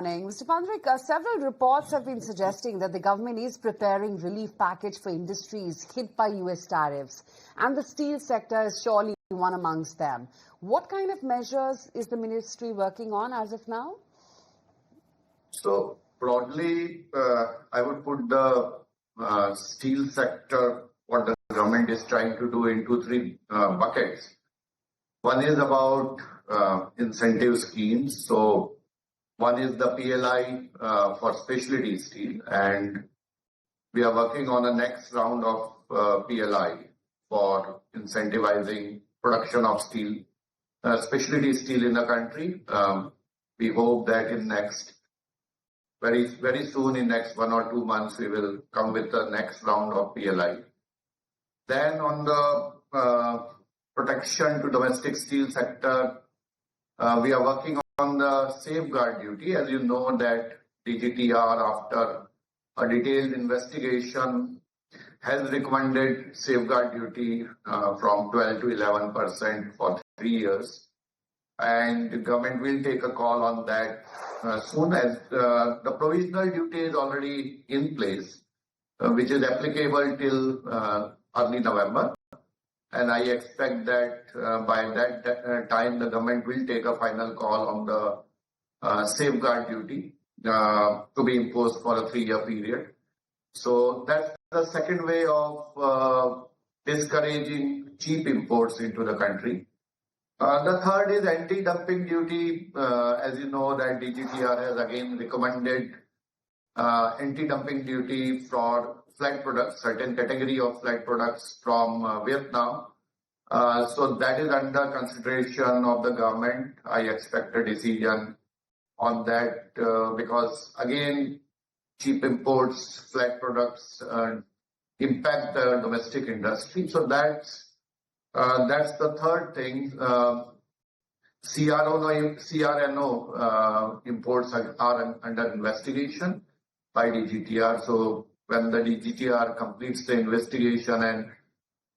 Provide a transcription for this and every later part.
Mr. Poundrik, several reports have been suggesting that the government is preparing relief package for industries hit by US tariffs, and the steel sector is surely one amongst them. What kind of measures is the ministry working on as of now? So broadly, I would put the steel sector, what the government is trying to do, into three buckets. One is about incentive schemes. So one is the PLI for specialty steel, and we are working on the next round of PLI for incentivizing production of steel, specialty steel in the country. We hope that in very soon, in next 1 or 2 months, we will come with the next round of PLI. Then on the protection to domestic steel sector, we are working on the safeguard duty. As you know that DGTR, after a detailed investigation, has recommended safeguard duty from 12 to 11% for 3 years. And the government will take a call on that soon, as the provisional duty is already in place, which is applicable till early November. And I expect that by that time, the government will take a final call on the safeguard duty to be imposed for a 3-year period. So that's the second way of discouraging cheap imports into the country. The third is anti-dumping duty. As you know that DGTR has again recommended anti-dumping duty for flat products, certain category of flat products from Vietnam. So that is under consideration of the government. I expect a decision on that because again, cheap imports, flat products impact the domestic industry. So that's the third thing. CRNO imports are under investigation by DGTR. So when the DGTR completes the investigation and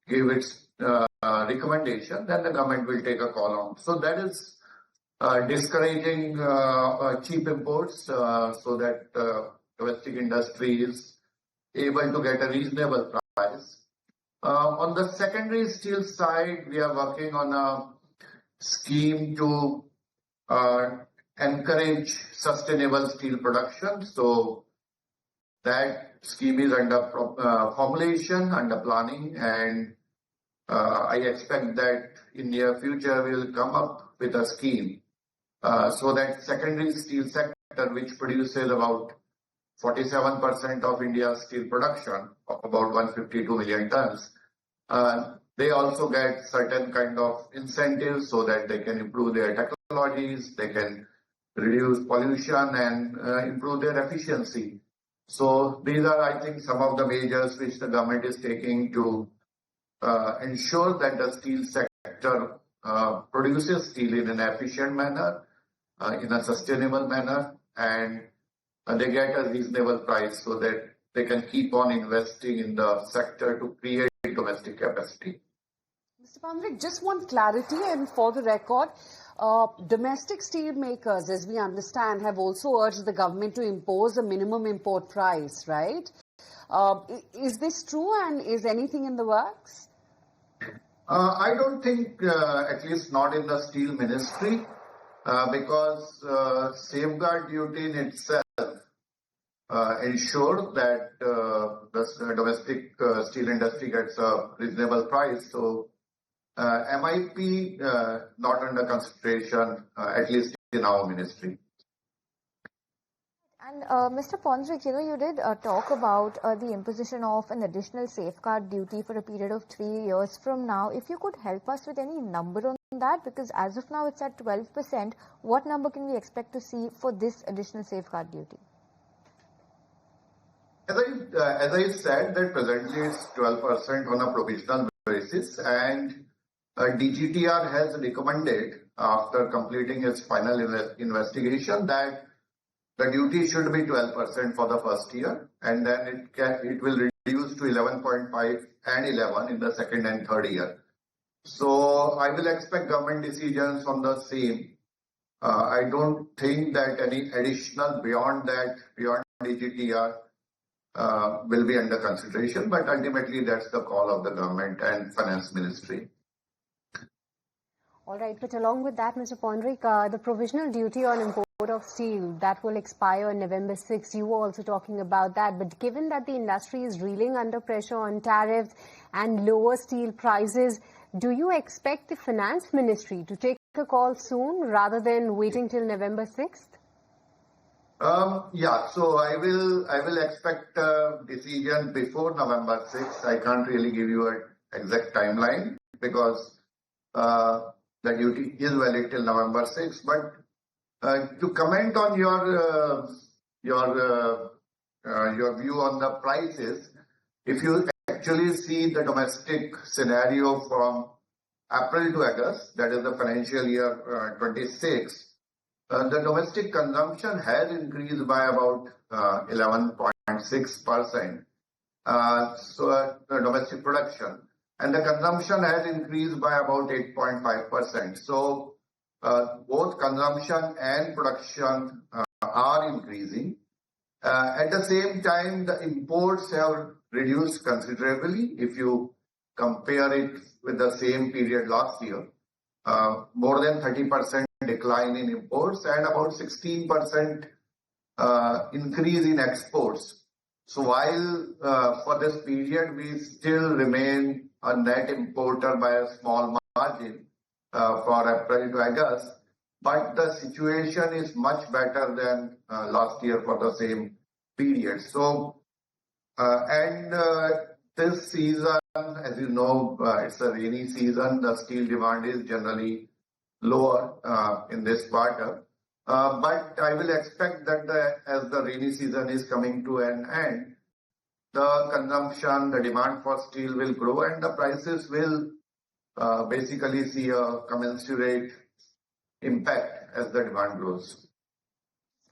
give its recommendation, then the government will take a call on. So that is discouraging cheap imports so that domestic industry is able to get a reasonable price. On the secondary steel side, we are working on a scheme to encourage sustainable steel production. So that scheme is under formulation, under planning, and I expect that in near future we will come up with a scheme so that secondary steel sector, which produces about 47% of India's steel production, of about 152 million tons, they also get certain kind of incentives so that they can improve their technologies, they can reduce pollution and improve their efficiency. So these are, I think, some of the measures which the government is taking to ensure that the steel sector produces steel in an efficient manner, in a sustainable manner, and they get a reasonable price so that they can keep on investing in the sector to create domestic capacity. Mr. Poundrik, just one clarity, and for the record, domestic steel makers, as we understand, have also urged the government to impose a minimum import price, right? Is this true, and is anything in the works? I don't think, at least not in the steel ministry, because safeguard duty in itself ensure that the domestic steel industry gets a reasonable price. So MIP not under consideration, at least in our ministry. And Mr. Poundrik, you did talk about the imposition of an additional safeguard duty for a period of 3 years from now. If you could help us with any number on that, because as of now it's at 12%, what number can we expect to see for this additional safeguard duty? As I said, that presently it's 12% on a provisional basis, and DGTR has recommended, after completing its final investigation, that the duty should be 12% for the first year, and then it will reduce to 11.5 and 11 in the second and third year. So I will expect government decisions on the same I don't think that any additional beyond EGTR will be under consideration, but ultimately that's the call of the government and finance ministry. All right, but along with that, Mr. Poundrik, the provisional duty on import of steel that will expire on November 6th, you were also talking about that. But given that the industry is reeling under pressure on tariffs and lower steel prices, do you expect the finance ministry to take a call soon rather than waiting till November 6th? Yeah, so I will expect a decision before November 6th. I can't really give you an exact timeline because the duty is valid till November 6th. But to comment on your view on the prices, if you actually see the domestic scenario from April to August, that is the financial year 26, the domestic consumption has increased by about 11.6%. So domestic production, and the consumption has increased by about 8.5%. So both consumption and production are increasing. At the same time, the imports have reduced considerably. If you compare it with the same period last year, more than 30% decline in imports and about 16% increase in exports. So while for this period we still remain a net importer by a small margin for April to August, but the situation is much better than last year for the same period. So this season, as you know, it's a rainy season. The steel demand is generally lower in this quarter. But I will expect that as the rainy season is coming to an end, the consumption, the demand for steel will grow and the prices will basically see a commensurate impact as the demand grows.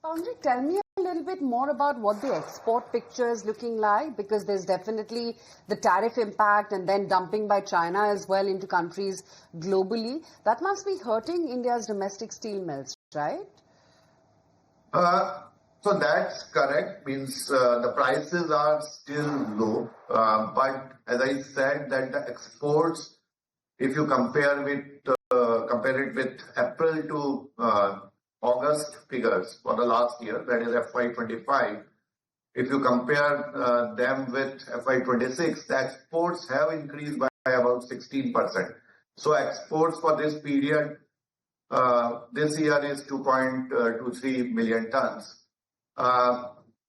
Poundrik, tell me a little bit more about what the export picture is looking like, because there's definitely the tariff impact and then dumping by China as well into countries globally. That must be hurting India's domestic steel mills, right? So that's correct. Means the prices are still low, but as I said, that the exports, if you compare it with April to August figures for the last year, that is FY25. If you compare them with FY26, the exports have increased by about 16%. So exports for this period this year is 2.23 million tons,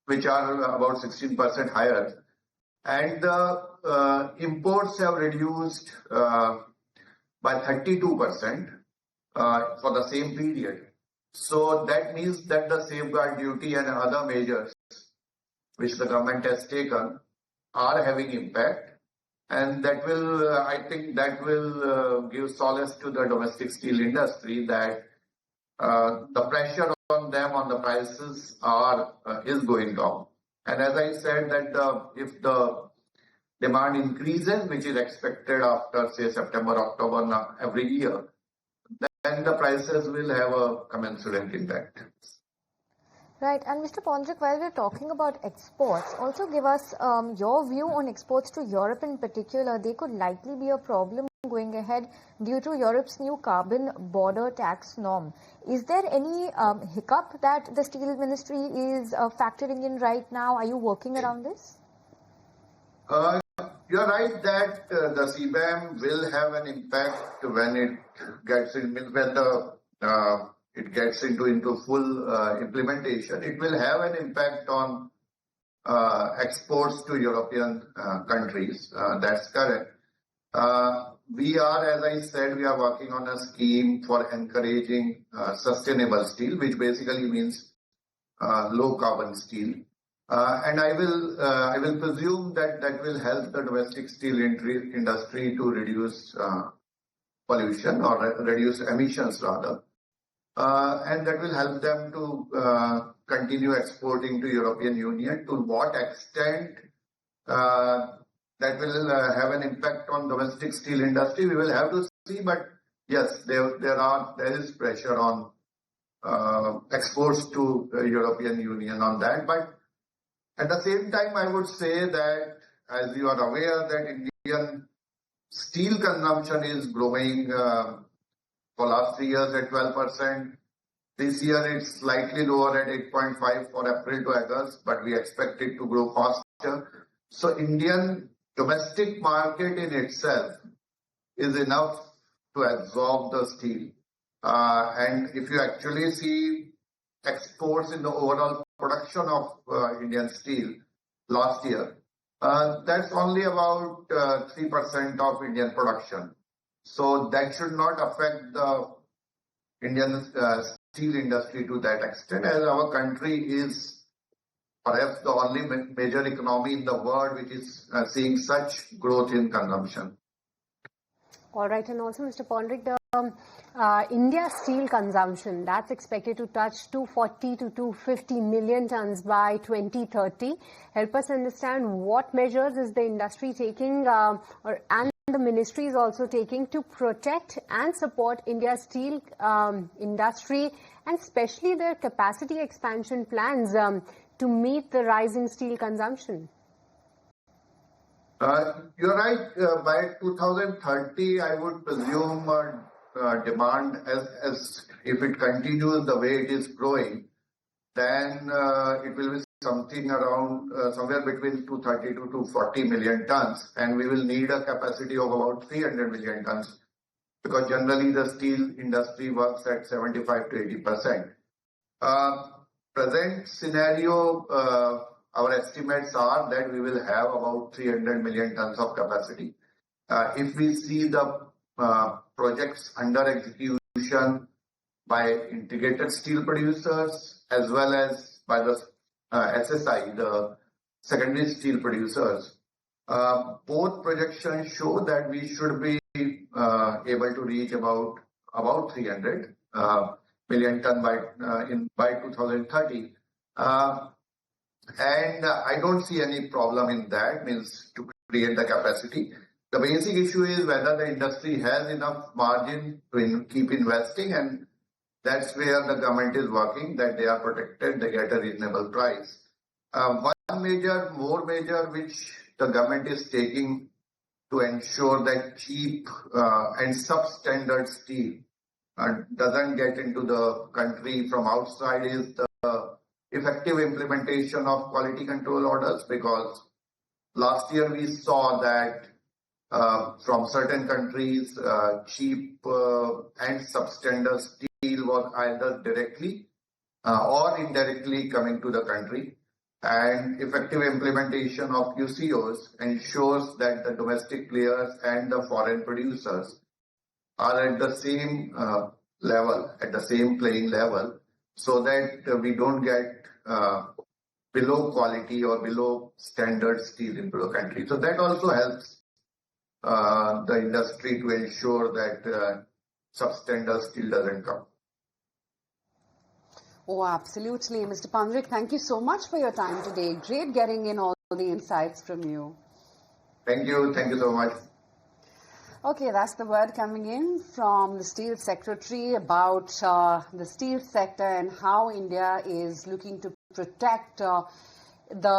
which are about 16% higher. And the imports have reduced by 32% for the same period. So that means that the safeguard duty and other measures which the government has taken are having impact, and that will, I think, that will give solace to the domestic steel industry that the pressure on them on the prices is going down. And as I said, that if the demand increases, which is expected after say September, October every year, then the prices will have a commensurate impact. Right, and Mr. Poundrik, while we're talking about exports, also give us your view on exports to Europe in particular. They could likely be a problem going ahead due to Europe's new carbon border tax norm. Is there any hiccup that the steel ministry is factoring in right now? Are you working around this? You're right that the CBAM will have an impact when it gets in, when it gets into full implementation. It will have an impact on exports to European countries. That's correct. We are, as I said, we are working on a scheme for encouraging sustainable steel, which basically means low carbon steel. And I will presume that will help the domestic steel industry to reduce pollution or reduce emissions rather. And that will help them to continue exporting to European Union. To what extent that will have an impact on domestic steel industry, we will have to see. But yes, there is pressure on exports to the European Union on that. But at the same time, I would say that, as you are aware, that Indian steel consumption is growing for last 3 years at 12%. This year it's slightly lower at 8.5 for April to August, but we expect it to grow faster. So Indian domestic market in itself is enough to absorb the steel. And if you actually see exports in the overall production of Indian steel last year, that's only about 3% of Indian production. So that should not affect the Indian steel industry to that extent, as our country is perhaps the only major economy in the world which is seeing such growth in consumption. All right, and also Mr. Poundrik, the India's steel consumption, that's expected to touch 240 to 250 million tons by 2030. Help us understand what measures is the industry taking and the ministry is also taking to protect and support India's steel industry and especially their capacity expansion plans to meet the rising steel consumption. You're right. By 2030, I would presume demand, as if it continues the way it is growing, then it will be something around somewhere between 230 to 240 million tons, and we will need a capacity of about 300 million tons, because generally the steel industry works at 75 to 80%. Present scenario, our estimates are that we will have about 300 million tons of capacity. If we see the projects under execution by integrated steel producers as well as by the SSI, the secondary steel producers, both projections show that we should be able to reach about 300 million ton by 2030. And I don't see any problem in that, means to create the capacity. The basic issue is whether the industry has enough margin to keep investing, and that's where the government is working, that they are protected, they get a reasonable price. One more major, which the government is taking to ensure that cheap and substandard steel doesn't get into the country from outside, is the effective implementation of quality control orders, because last year we saw that from certain countries, cheap and substandard steel was either directly or indirectly coming to the country, and effective implementation of QCOs ensures that the domestic players and the foreign producers are at the same level, at the same playing level, so that we don't get below quality or below standard steel into the country. So that also helps the industry to ensure that substandard steel doesn't come. Oh, absolutely. Mr. Poundrik, thank you so much for your time today. Great getting in all the insights from you. Thank you. Thank you so much. Okay, that's the word coming in from the Steel Secretary about the steel sector and how India is looking to protect the